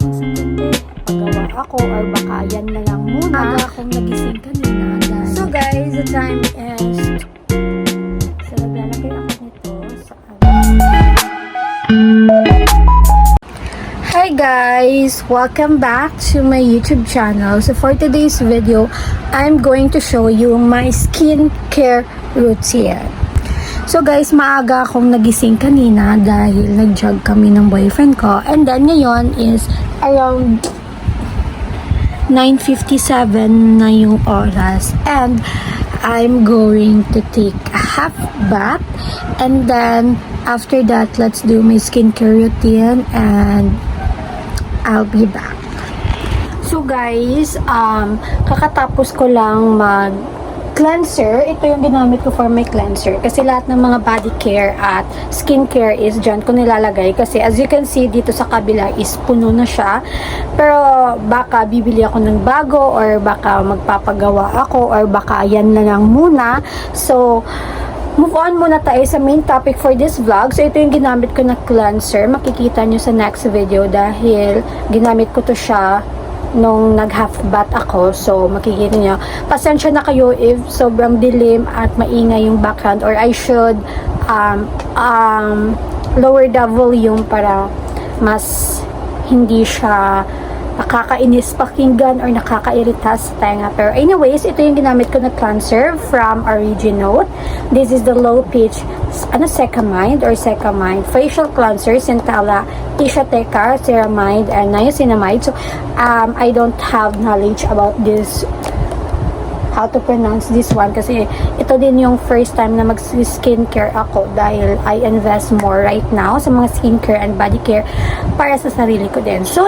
Pagawa ako or baka yan na lang muna. Aga akong nagising kanina. So guys, the time is... So naglalagay ako nito sa... Hi guys! Welcome back to my YouTube channel. So for today's video, I'm going to show you my skincare routine. So guys, maaga akong nagising kanina dahil nag-jog kami ng boyfriend ko. And then ngayon is around 9:57 na yung oras. And I'm going to take a half bath. And then after that, let's do my skincare routine and I'll be back. So guys, kakatapos ko lang mag cleanser. Ito yung ginamit ko for my cleanser. Kasi lahat ng mga body care at skincare is dyan ko nilalagay. Kasi as you can see, dito sa kabila is puno na siya. Pero baka bibili ako ng bago or baka magpapagawa ako or baka yan na lang muna. So, move on muna tayo sa main topic for this vlog. So, ito yung ginamit ko na cleanser. Makikita nyo sa next video dahil ginamit ko to siya nung nag-half bath ako. So, makikita nyo. Pasensya na kayo if sobrang dilim at maingay yung background or I should lower the volume para mas hindi siya nakakainis pakinggan or nakakairita sa tenga. Pero anyways, ito yung ginamit ko na cleanser from Originote. This is the low pitch Secamide facial cleanser, Centella, Ishateca, Ceramide, and Niacinamide. So, I don't have knowledge about this, how to pronounce this one, kasi ito din yung first time na mag-skincare ako dahil I invest more right now sa mga skincare and body care para sa sarili ko din. So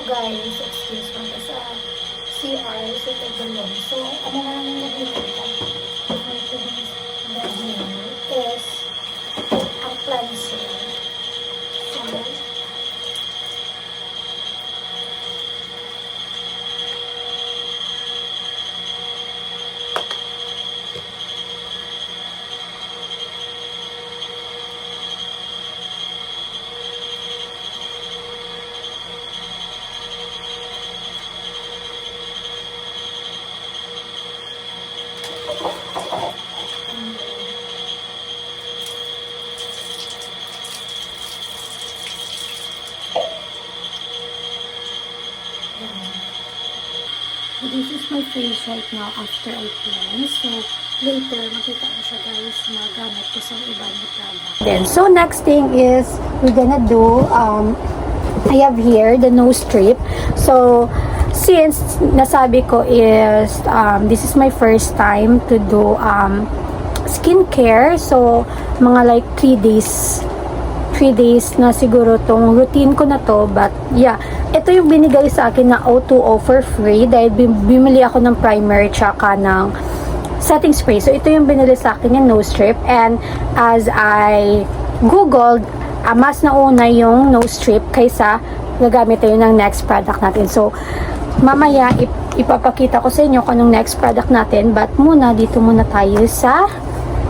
guys, excuse me, sa CR, sa Tagalog. So, ano na lang yung nakikita is ang cleanser. So, this is my face right now after I cleanse. So, later, makita ko siya guys, magamit ko sa ibang product. Then, so next thing is, we're gonna do, I have here the nose strip. So, since nasabi ko is, this is my first time to do skincare. So, mga like 3 days na siguro tong routine ko na to. But yeah, ito yung binigay sa akin na O2O for free dahil bimili ako ng primer tsaka ng setting spray. So ito yung binili sa akin yung nose strip, and as I googled, mas nauna yung nose strip kaysa gagamit tayo ng next product natin. So mamaya ipapakita ko sa inyo kung anong next product natin, but muna dito muna tayo sa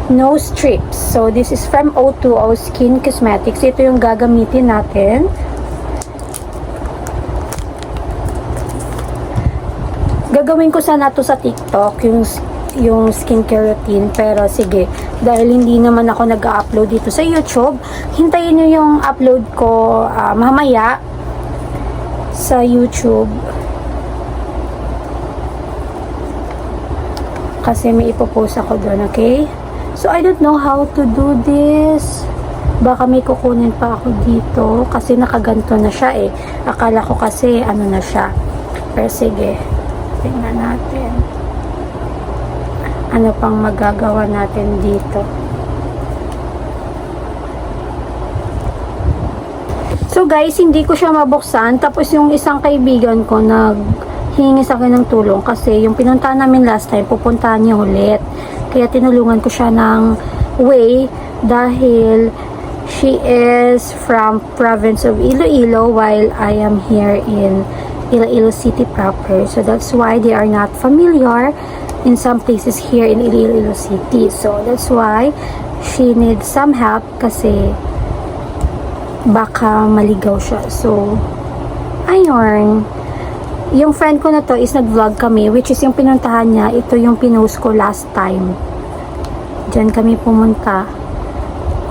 nose strips. So, this is from O2O Skin Cosmetics. Ito yung gagamitin natin. Gagawin ko sana to sa TikTok, yung skincare routine. Pero, sige, dahil hindi naman ako nag-upload dito sa YouTube, hintayin nyo yung upload ko mamaya sa YouTube. Kasi may ipopost ako doon, okay? So, I don't know how to do this. Baka may kukunin pa ako dito. Kasi nakaganto na siya eh. Akala ko kasi ano na siya. Pero sige. Tingnan natin. Ano pang magagawa natin dito. So guys, hindi ko siya mabuksan. Tapos yung isang kaibigan ko naghingi sa akin ng tulong. Kasi yung pinuntahan namin last time, pupuntahan niya ulit. Kaya tinulungan ko siya ng way dahil she is from province of Iloilo while I am here in Iloilo City proper. So that's why they are not familiar in some places here in Iloilo City. So that's why she needs some help kasi baka maligaw siya. So Ayun. Yung friend ko na to is nag-vlog kami, which is yung pinuntahan niya. Ito yung pinost ko last time. Diyan kami pumunta.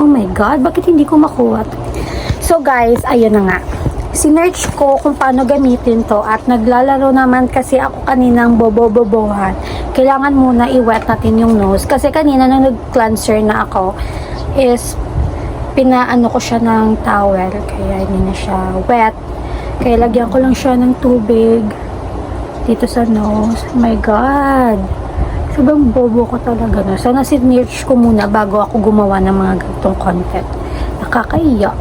Oh my God, bakit hindi ko makuha? So guys, ayun na nga. Sinearch ko kung paano gamitin to at naglalaro naman kasi ako kaninang bobo-bobohan. Kailangan muna i-wet natin yung nose kasi kanina nang nag-cleanser na ako is pinaano ko siya ng towel kaya hindi na siya wet. Kaya lagyan ko lang siya ng tubig dito sa nose. Oh my God! Sobrang bobo ko talaga na. Sana sinearch ko muna bago ako gumawa ng mga ganitong content. Nakakaiyak.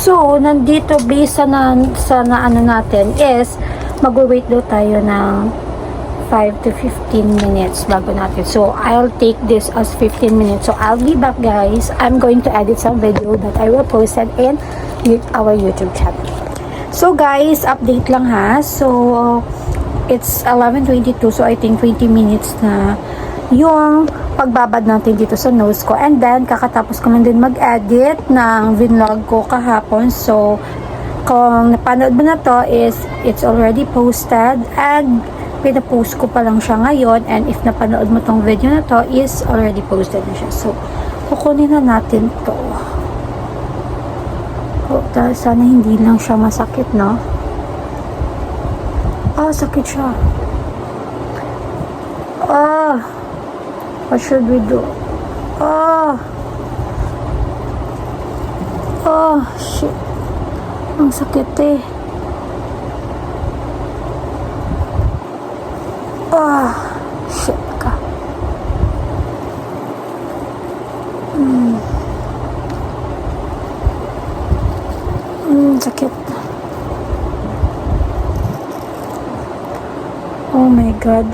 So, nandito based sa na ano natin is magwe-wait daw tayo ng 5 to 15 minutes bago natin. So, I'll take this as 15 minutes. So, I'll be back guys. I'm going to edit some video that I will post it in our YouTube channel. So, guys, update lang ha. So, it's 11:22. So, I think 20 minutes na yung pagbabad natin dito sa nose ko. And then, kakatapos ko lang din mag-edit ng vlog ko kahapon. So, kung napanood mo na to is, it's already posted and pinapost ko pa lang siya ngayon. And if napanood mo tong video na to is already posted na siya. So, kukunin na natin to. Sana hindi lang siya masakit, no? Sakit siya. What should we do? Shit. Ang sakit eh. Shit ka. Sakit. Oh my God.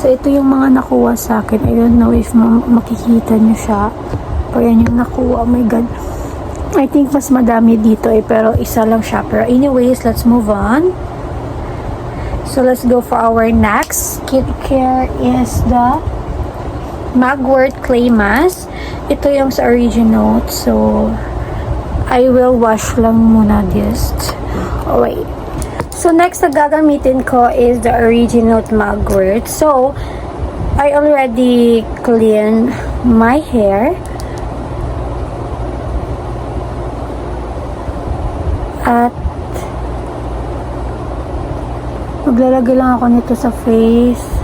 So, ito yung mga nakuha sa akin. I don't know if makikita nyo siya. Pero yan yung nakuha. Oh my God. I think mas madami dito eh. Pero isa lang siya. Pero anyways, let's move on. So, let's go for our next skincare is the Mugwort Clay Mask. Ito yung sa Originote. So, I will wash lang muna this. Oh, wait. So, next na gagamitin ko is the Originote Mugwort. So, I already cleaned my hair. At, maglalagay lang ako nito sa face.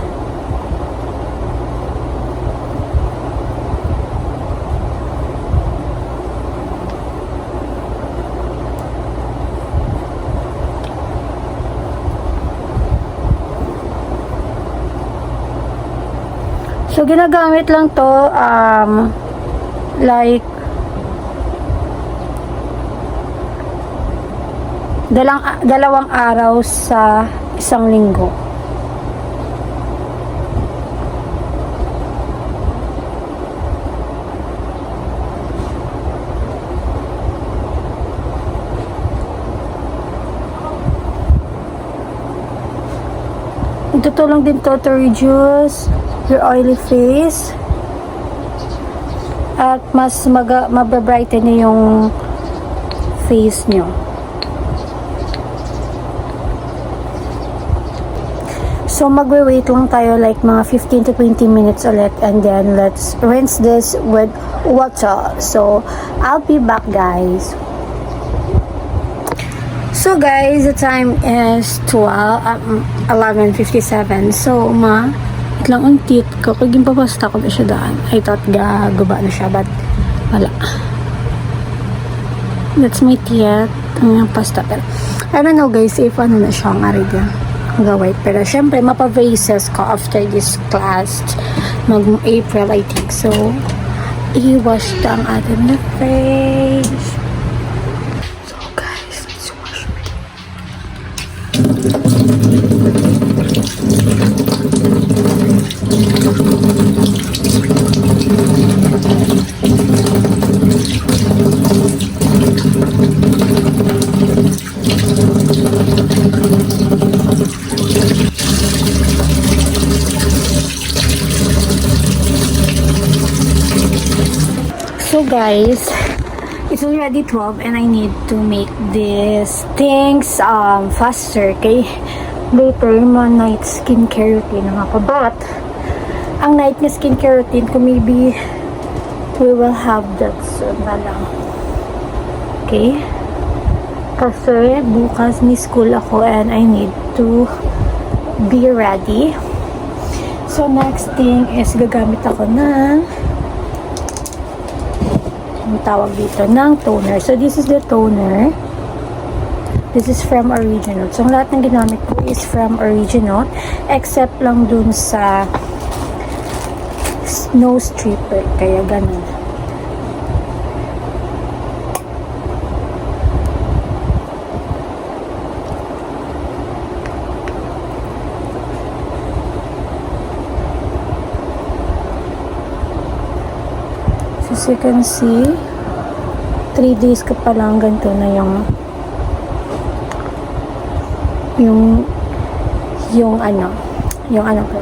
So, ginagamit lang to, like, dalawang araw sa isang linggo. Tutulong din to reduce your oily face at mas mababrighten niyo yung face nyo. So magwe-wait lang tayo like mga 15 to 20 minutes ulit and then let's rinse this with water. So I'll be back guys. So guys, the time is 11:57. So lang ang teeth ko. Pag yung papasta ko na siya daan, I thought gagaba na siya. But Wala. That's my teeth. Ang pasta. Pero, I don't know guys if ano na siya ang arigya. Gawin. Pero, syempre, mapa-braces ko after this class. Mag-April, I think. So, i-wash ang ating na face. So, guys, let's wash it. So guys, it's already 12 and I need to make these things faster, okay? Later, mga night skincare routine na ako. But, ang night na skincare routine ko, maybe we will have that soon na lang. Okay? Kasi bukas may school ako and I need to be ready. So, next thing is gagamit ako ng tawag dito ng toner. So, this is the toner. This is from Original. So, lahat ng ginamit ko is from Original except lang dun sa nose stripper. Kaya ganun. As you can see, 3 days ka pa lang ganito na yung ano ko.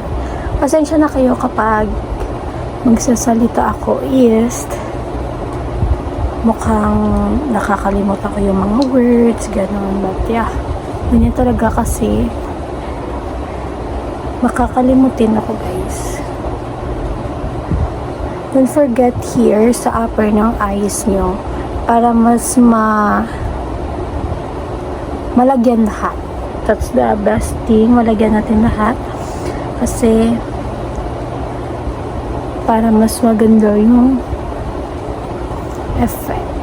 Pasensya na kayo kapag magsasalita ako is mukhang nakakalimutan ko yung mga words, gano'n. But yeah, ganyan talaga kasi makakalimutin ako guys. Don't forget here sa upper ng eyes nyo para mas malagyan lahat. That's the best thing. Malagyan natin lahat kasi para mas maganda yung effect.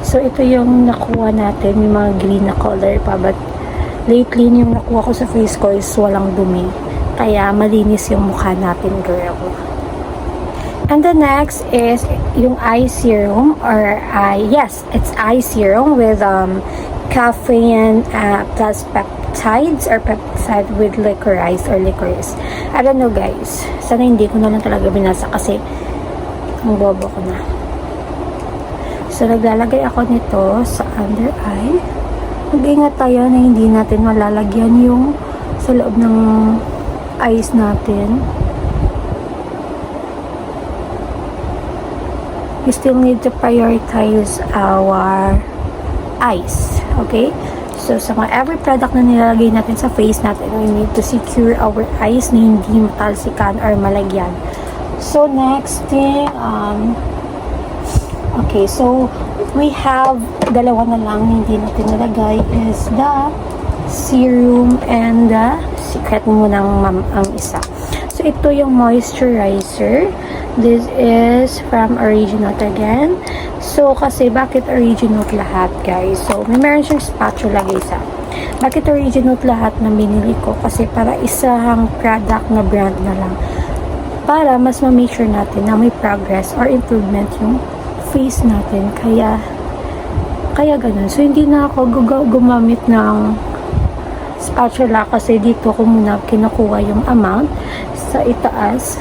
So ito yung nakuha natin, yung mga green na color pa, but lately, yung nakuha ko sa face ko is walang dumi. Kaya, malinis yung mukha natin, girl. And the next is yung eye serum yes, it's eye serum with caffeine plus peptides or peptide with licorice or licorice. I don't know, guys. Sana hindi ko na lang talaga binasa kasi ang bobo ko na. So, naglalagay ako nito sa under eye. Mag-ingat tayo na hindi natin malalagyan yung sa loob ng eyes natin. We still need to prioritize our eyes. Okay? So, sa mga every product na nilalagay natin sa face natin, we need to secure our eyes na hindi matalsikan or malagyan. So, next thing, okay, so, we have dalawa na lang hindi natin nalagay is the serum and the secret munang ang isa. So, ito yung moisturizer. This is from Original again. So, kasi bakit Original lahat, guys? So, meron siyang spatula, guys, ha? Bakit Original lahat na binili ko? Kasi para isang product na brand na lang. Para mas ma-make sure natin na may progress or improvement yung face natin. Kaya ganun. So, hindi na ako gumamit ng spatula kasi dito ko muna kinukuha yung amount sa itaas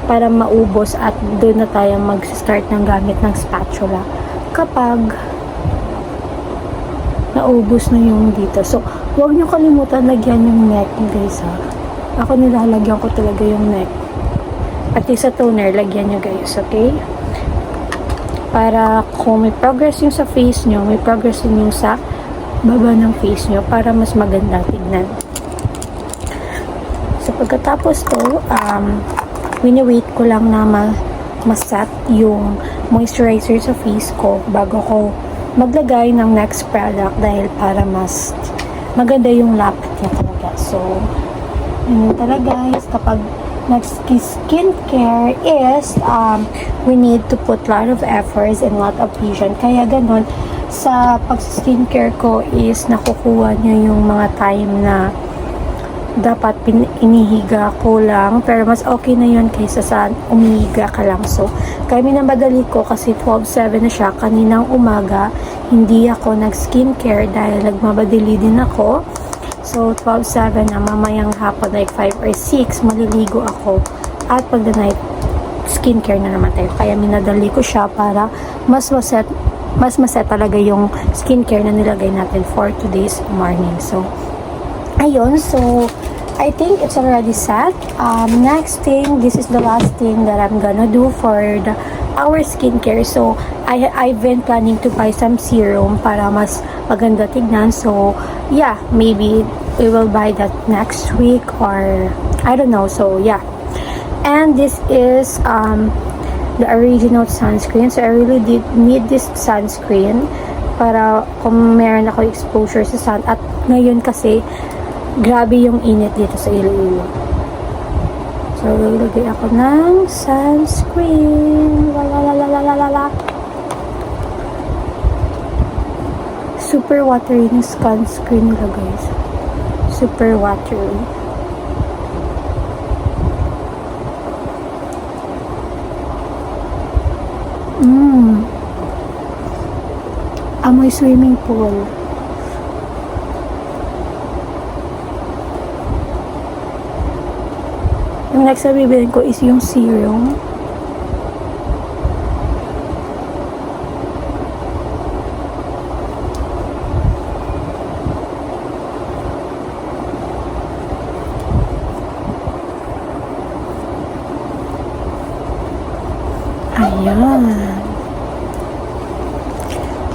para maubos at doon na tayo mag-start ng gamit ng spatula kapag naubos na yung dito. So, huwag nyo kalimutan lagyan yung neck, guys, ha. Ako nilalagyan ko talaga yung neck. Pati sa toner, lagyan nyo, guys, okay? Para kung may progress yung sa face nyo, may progress din yung sa baba ng face nyo para mas maganda tignan. So, pagkatapos to, wini-wait ko lang na maset yung moisturizer sa face ko bago ko maglagay ng next product dahil para mas maganda yung lapit niya talaga. So, yun talaga guys, kapag next skincare is we need to put a lot of efforts and lot of vision. Kaya ganun, sa pag-skincare ko is nakukuha niya yung mga time na dapat inihiga ko lang, pero mas okay na yun kaysa sa umihiga ka lang. So kaya minamadali ko kasi 12:07 na siya kaninang umaga. Hindi ako nag-skincare dahil nagmamadali din ako. So 12:07 na, mamayang hapon like 5 or 6 maliligo ako at pag the night skincare na naman tayo. Kaya minadali ko siya para mas maset talaga yung skincare na nilagay natin for today's morning. So ayun, so I think it's already set. Next thing, this is the last thing that I'm gonna do for our skincare. So I've been planning to buy some serum para mas maganda tignan. So yeah, maybe we will buy that next week or I don't know. So yeah, and this is the original sunscreen. So I really did need this sunscreen para kung meron ako exposure sa sun. At ngayon kasi grabe yung init dito sa Iloilo. So, lalagay ako ng sunscreen. Lalalala. Super watery yung sunscreen nila, guys. Super watery. Amoy swimming pool. Yung next na bibilin ko is yung serum. Ayan.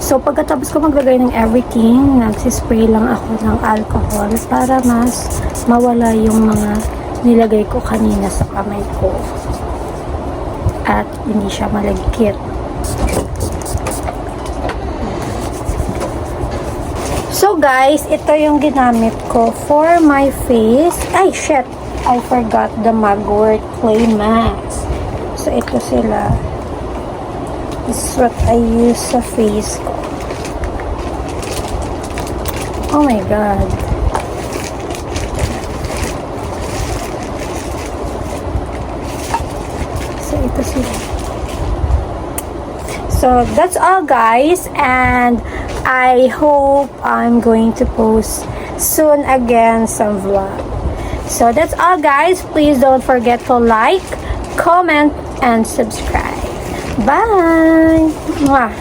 So, pagkatapos ko maglagay ng everything, nagsispray lang ako ng alcohol para mas mawala yung mga nilagay ko kanina sa kamay ko at hindi siya malagkit. So guys, ito yung ginamit ko for my face. Ay shit, I forgot the Mugwort Clay Mask. So ito sila. This is what I use sa face ko. Oh my god. So that's all guys, and I hope I'm going to post soon again some vlog. So that's all guys, please don't forget to like, comment and subscribe. Bye. Mwah.